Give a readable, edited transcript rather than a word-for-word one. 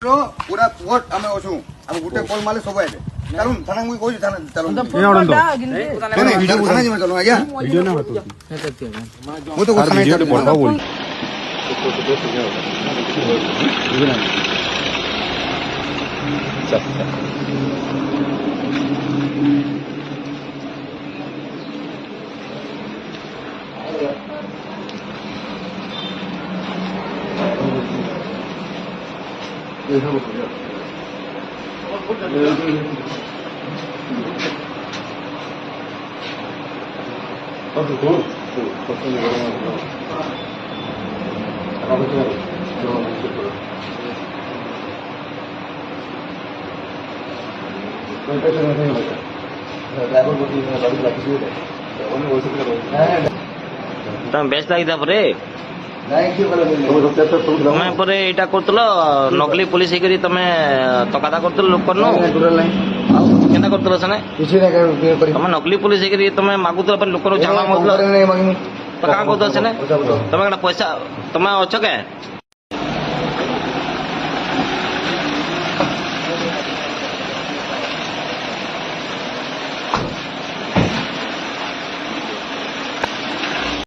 पूरा कोर्ट आमे ओछू हम गुटे कॉल माले सब आए चलून थाना मुई कोई थाना चलून नहीं थाना जी में चलो आज्ञा वीडियो ना होतो वो तो थाना ही बड़वा बोल तमे बेस्ट लगी तापरे तमे परे एटा करतलो नकली पुलिस हे करी तमे तकादा करतलो लोक नो केना करतलो सने तमे नकली पुलिस हे करी तमे मागुतलो पर लोक नो चाला मतलो तो का करतलो सने तमे पैसा तमे अछ के